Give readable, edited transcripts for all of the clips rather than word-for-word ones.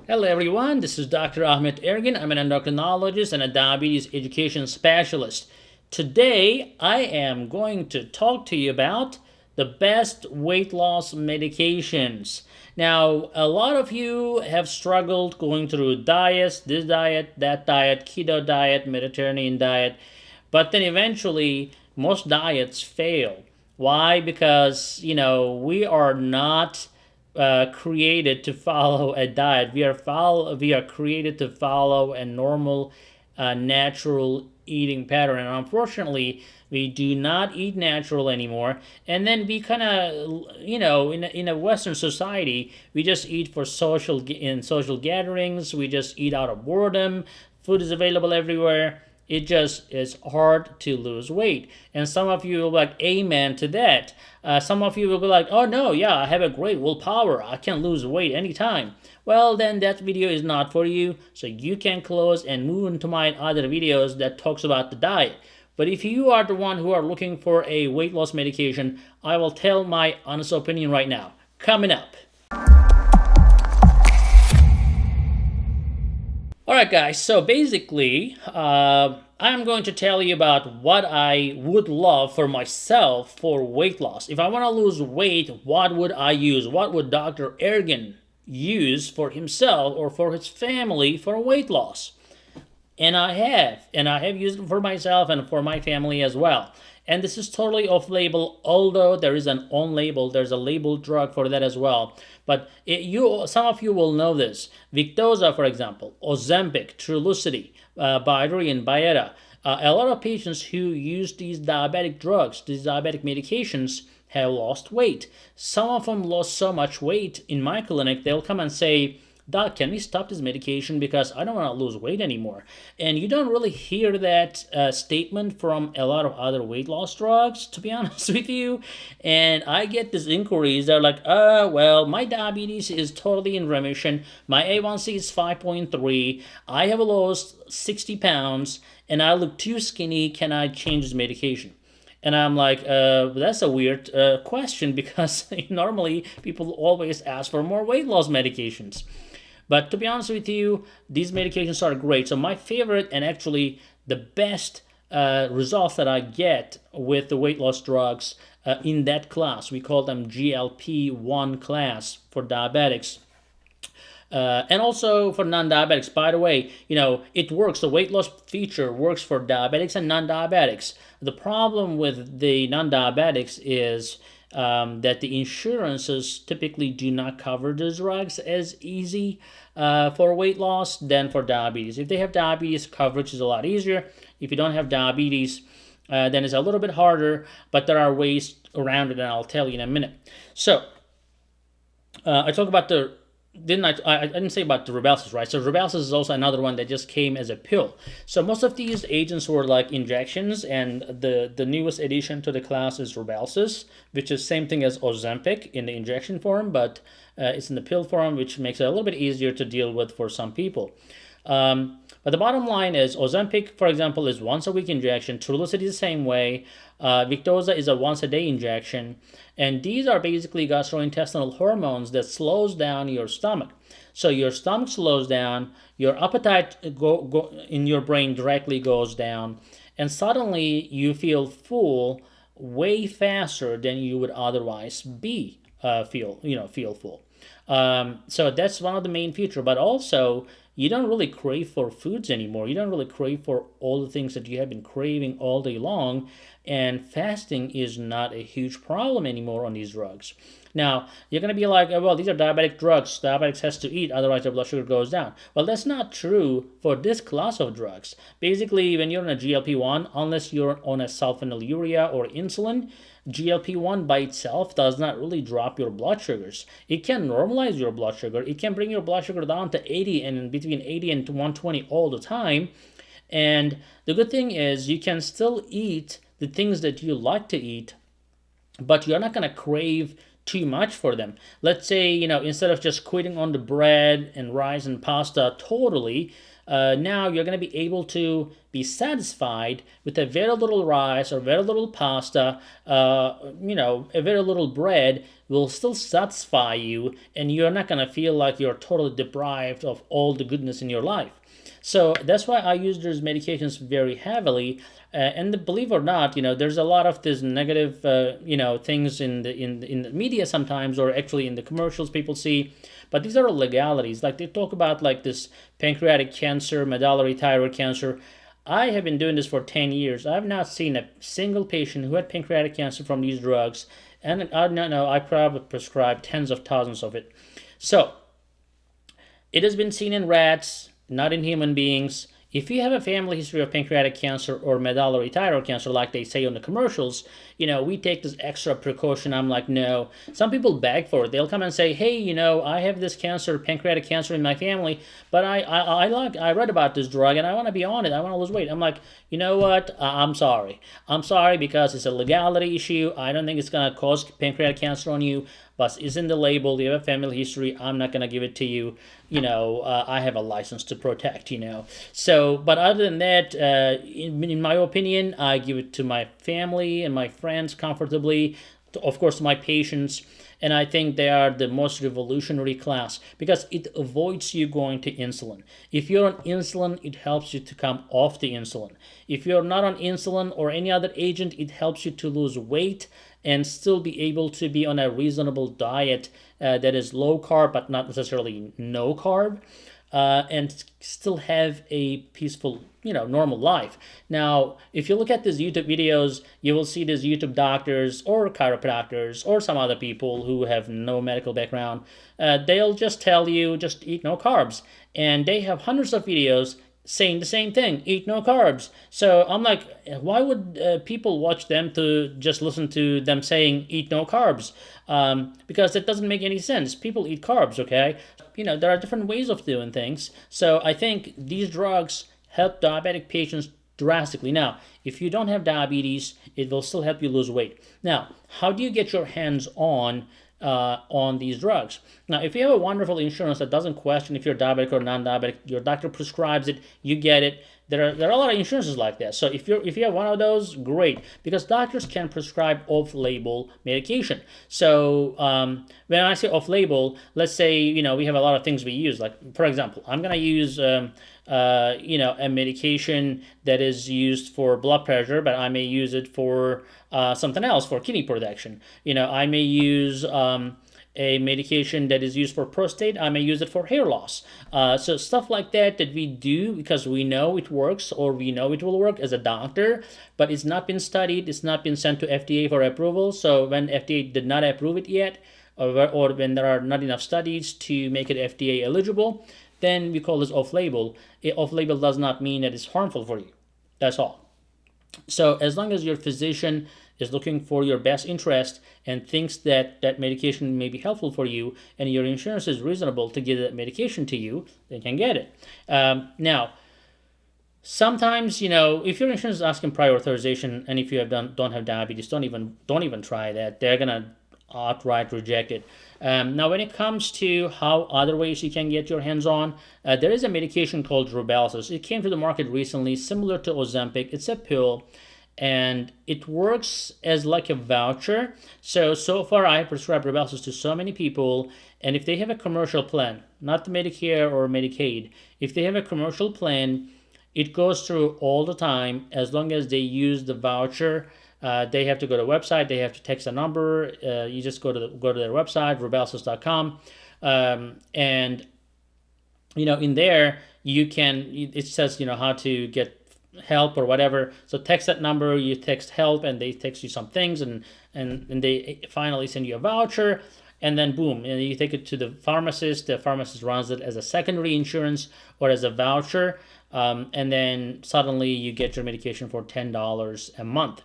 Hello everyone, this is Dr. Ahmed Ergin. I'm an endocrinologist and a diabetes education specialist. Today, I am going to talk to you about the best weight loss medications. Now, a lot of you have struggled going through diets, this diet, that diet, keto diet, Mediterranean diet, but then eventually most diets fail. Why? Because, we are not created to follow a diet. We are created to follow a normal, natural eating pattern. And unfortunately, we do not eat natural anymore. And then we kind of, in a Western society, we just eat for social gatherings. We just eat out of boredom. Food is available everywhere. It just is hard to lose weight. And some of you will be like, amen to that. Some of you will be like, oh no, yeah, I have a great willpower. I can lose weight anytime. Well, then that video is not for you. So you can close and move into my other videos that talks about the diet. But if you are the one who are looking for a weight loss medication, I will tell my honest opinion right now. Coming up. Alright guys, so basically, I'm going to tell you about what I would love for myself for weight loss. If I want to lose weight, what would I use? What would Dr. Ergin use for himself or for his family for weight loss? And I have used it for myself and for my family as well. And this is totally off-label, although there's a labeled drug for that as well. But some of you will know this. Victoza, for example, Ozempic, Trulicity, Bydureon, Byetta. A lot of patients who use these diabetic drugs, these diabetic medications, have lost weight. Some of them lost so much weight in my clinic, they'll come and say, Doc, can we stop this medication because I don't want to lose weight anymore? And you don't really hear that statement from a lot of other weight loss drugs, to be honest with you. And I get these inquiries. They're like, well, my diabetes is totally in remission. My A1C is 5.3. I have lost 60 pounds and I look too skinny. Can I change this medication? And I'm like, that's a weird question because normally people always ask for more weight loss medications. But to be honest with you, these medications are great. So my favorite and actually the best results that I get with the weight loss drugs in that class, we call them GLP-1 class for diabetics. And also for non-diabetics. By the way, it works. The weight loss feature works for diabetics and non-diabetics. The problem with the non-diabetics is that the insurances typically do not cover those drugs as easy for weight loss than for diabetes. If they have diabetes, coverage is a lot easier. If you don't have diabetes, then it's a little bit harder, but there are ways around it, and I'll tell you in a minute. So, I talk about I didn't say about the Rybelsus, right? So Rybelsus is also another one that just came as a pill. So most of these agents were like injections, and the newest addition to the class is Rybelsus, which is same thing as Ozempic in the injection form, but it's in the pill form, which makes it a little bit easier to deal with for some people. But the bottom line is Ozempic, for example, is once a week injection. Trulicity is the same way. Victoza is a once a day injection. And these are basically gastrointestinal hormones that slows down your stomach. So your stomach slows down, your appetite in your brain directly goes down, and suddenly you feel full way faster than you would otherwise feel full. So that's one of the main features. But also, you don't really crave for foods anymore. You don't really crave for all the things that you have been craving all day long. And fasting is not a huge problem anymore on these drugs. Now, you're going to be like, well, these are diabetic drugs. Diabetics has to eat, otherwise their blood sugar goes down. Well, that's not true for this class of drugs. Basically, when you're on a GLP-1, unless you're on a sulfonylurea or insulin, GLP-1 by itself does not really drop your blood sugars. It can normalize your blood sugar. It can bring your blood sugar down to 80 and between 80 and 120 all the time. And the good thing is you can still eat the things that you like to eat, but you're not going to crave too much for them. Let's say, instead of just quitting on the bread and rice and pasta totally, now you're going to be able to be satisfied with a very little rice or very little pasta, a very little bread will still satisfy you, and you're not going to feel like you're totally deprived of all the goodness in your life. So that's why I use those medications very heavily. And believe it or not, there's a lot of this negative, things in the media sometimes, or actually in the commercials people see. But these are legalities. Like they talk about like this pancreatic cancer, medullary thyroid cancer. I have been doing this for 10 years. I've not seen a single patient who had pancreatic cancer from these drugs. And I know I probably prescribed tens of thousands of it. So it has been seen in rats, not in human beings. If you have a family history of pancreatic cancer or medullary thyroid cancer, like they say on the commercials, we take this extra precaution. I'm like, no. Some people beg for it. They'll come and say, hey, I have this cancer, pancreatic cancer in my family, but I read about this drug and I want to be on it. I want to lose weight. I'm like, you know what? I'm sorry. I'm sorry because it's a legality issue. I don't think it's going to cause pancreatic cancer on you, but it's in the label. You have a family history. I'm not going to give it to you. I have a license to protect, So, but other than that, in my opinion, I give it to my family and my friends comfortably, of course, my patients, and I think they are the most revolutionary class because it avoids you going to insulin. If you're on insulin, it helps you to come off the insulin. If you're not on insulin or any other agent, it helps you to lose weight and still be able to be on a reasonable diet that is low carb but not necessarily no carb, and still have a peaceful, normal life. Now, if you look at these YouTube videos, you will see these YouTube doctors or chiropractors or some other people who have no medical background. They'll just tell you, just eat no carbs. And they have hundreds of videos saying the same thing, eat no carbs. So I'm like, why would people watch them to just listen to them saying eat no carbs? Because it doesn't make any sense. People eat carbs, okay? There are different ways of doing things. So I think these drugs help diabetic patients drastically. Now, if you don't have diabetes, it will still help you lose weight. Now, how do you get your hands on these drugs? Now, if you have a wonderful insurance that doesn't question if you're diabetic or non-diabetic, your doctor prescribes it, you get it. There are a lot of insurances like that. So if you have one of those, great, because doctors can prescribe off-label medication. So when I say off-label, let's say we have a lot of things we use. Like for example, I'm gonna use a medication that is used for blood pressure, but I may use it for something else, for kidney protection. I may use a medication that is used for prostate. I may use it for hair loss. So stuff like that we do because we know it works or we know it will work as a doctor, but it's not been studied. It's not been sent to FDA for approval. So when FDA did not approve it yet, or when there are not enough studies to make it FDA eligible, then we call this off-label. Off-label does not mean that it's harmful for you. That's all. So as long as your physician is looking for your best interest and thinks that that medication may be helpful for you and your insurance is reasonable to give that medication to you, they can get it. Now, sometimes, if your insurance is asking prior authorization and if you don't have diabetes, don't even try that. They're gonna outright reject it. Now, when it comes to how other ways you can get your hands on, there is a medication called Rybelsus. It came to the market recently, similar to Ozempic. It's a pill, and it works as like a voucher. So far I have prescribed Rybelsus to so many people, and if they have a commercial plan, not the Medicare or Medicaid, if they have a commercial plan, it goes through all the time as long as they use the voucher. They have to go to the website. They have to text a number. You just go to their website, rybelsus.com, and in there you can. It says how to get help or whatever. So text that number. You text help, and they text you some things, and they finally send you a voucher. And then boom, and you take it to the pharmacist. The pharmacist runs it as a secondary insurance or as a voucher, and then suddenly you get your medication for $10 a month.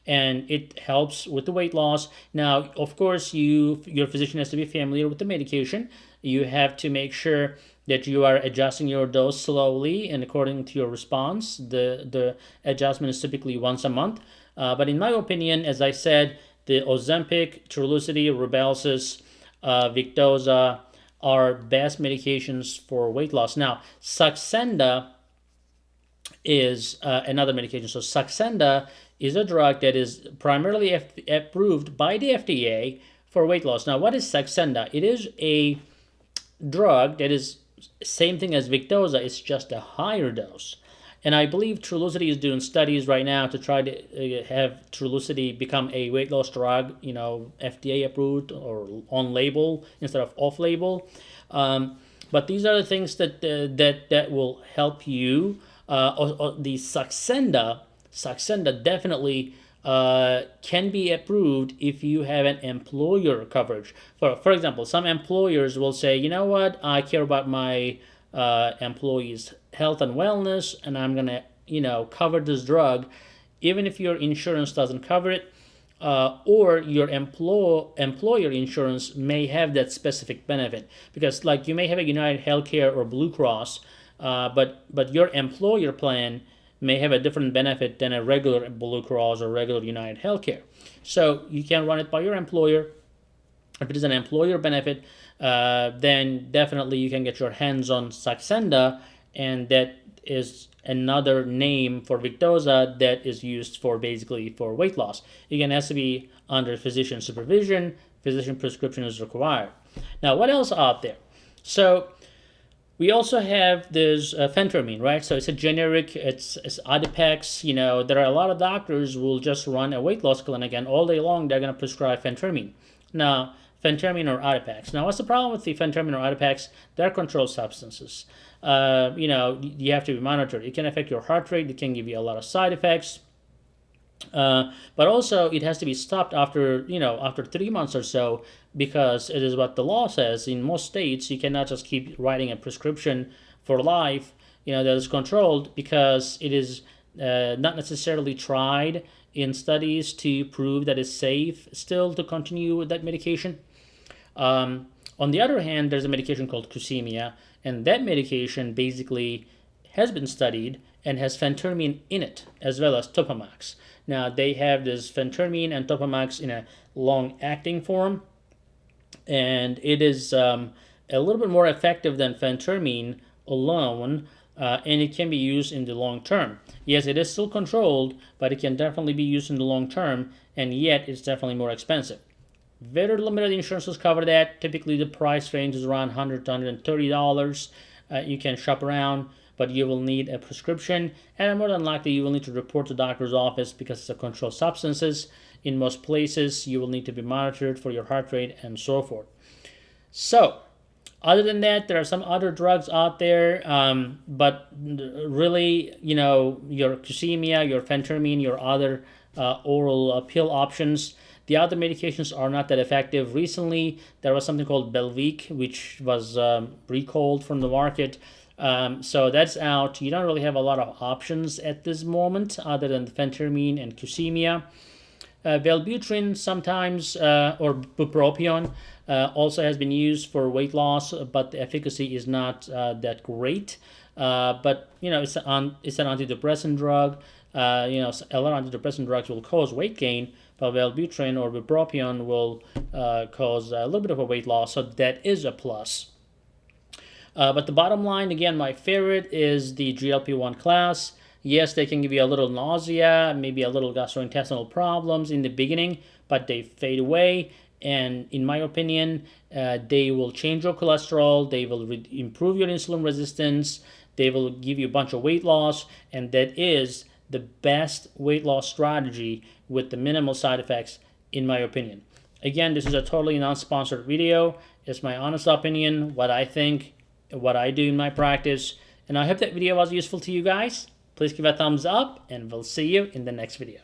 And it helps with the weight loss. Now, of course, your physician has to be familiar with the medication. You have to make sure that you are adjusting your dose slowly and according to your response. The adjustment is typically once a month. But in my opinion, as I said, the Ozempic, Trulicity, Rybelsus, Victoza, are best medications for weight loss. Now, Saxenda is another medication. So Saxenda is a drug that is primarily approved by the FDA for weight loss. Now, what is Saxenda? It is a drug that is same thing as Victoza. It's just a higher dose. And I believe Trulicity is doing studies right now to try to have Trulicity become a weight loss drug, FDA approved or on label instead of off label. But these are the things that will help you. The Saxenda definitely can be approved if you have an employer coverage. For example, some employers will say, you know what, I care about my employees' health and wellness, and I'm gonna, cover this drug, even if your insurance doesn't cover it, or your employer insurance may have that specific benefit. Because, like, you may have a United Healthcare or Blue Cross, but your employer plan may have a different benefit than a regular Blue Cross or regular United Healthcare. So you can run it by your employer. If it is an employer benefit, then definitely you can get your hands on Saxenda, and that is another name for Victoza that is used for basically for weight loss. Again, it has to be under physician supervision. Physician prescription is required. Now, what else out there? So we also have this phentermine, right? So it's a generic, it's Adipex. There are a lot of doctors who will just run a weight loss clinic, and all day long they're going to prescribe phentermine. Now, phentermine or Adipex. Now, what's the problem with the phentermine or Adipex? They're controlled substances. You have to be monitored. It can affect your heart rate. It can give you a lot of side effects. But also, it has to be stopped after 3 months or so, because it is what the law says. In most states, you cannot just keep writing a prescription for life, that is controlled, because it is not necessarily tried in studies to prove that it's safe still to continue with that medication. On the other hand, there's a medication called Cusimia, and that medication basically has been studied and has phentermine in it, as well as Topamax. Now, they have this phentermine and Topamax in a long-acting form, and it is a little bit more effective than phentermine alone, and it can be used in the long term. Yes, it is still controlled, but it can definitely be used in the long term, and yet it's definitely more expensive. Very limited insurances cover that. Typically, the price range is around $100 to $130. You can shop around, but you will need a prescription, and more than likely you will need to report to the doctor's office because it's a controlled substances. In most places, you will need to be monitored for your heart rate and so forth. So, other than that, there are some other drugs out there, but really, your Cusimia, your phentermine, your other oral pill options, the other medications are not that effective. Recently, there was something called Belviq, which was recalled from the market. So that's out. You don't really have a lot of options at this moment other than phentermine and Cusimia. Wellbutrin sometimes, or bupropion, also has been used for weight loss, but the efficacy is not that great. But it's an antidepressant drug. A lot of antidepressant drugs will cause weight gain, but Wellbutrin or bupropion will cause a little bit of a weight loss, so that is a plus. But the bottom line, again, my favorite is the GLP-1 class. Yes, they can give you a little nausea, maybe a little gastrointestinal problems in the beginning, but they fade away. And in my opinion, they will change your cholesterol, they will improve your insulin resistance, they will give you a bunch of weight loss, and that is the best weight loss strategy with the minimal side effects, in my opinion. Again, this is a totally non-sponsored video. It's my honest opinion, what I think, what I do in my practice, and I hope that video was useful to you guys. Please give a thumbs up, and we'll see you in the next video.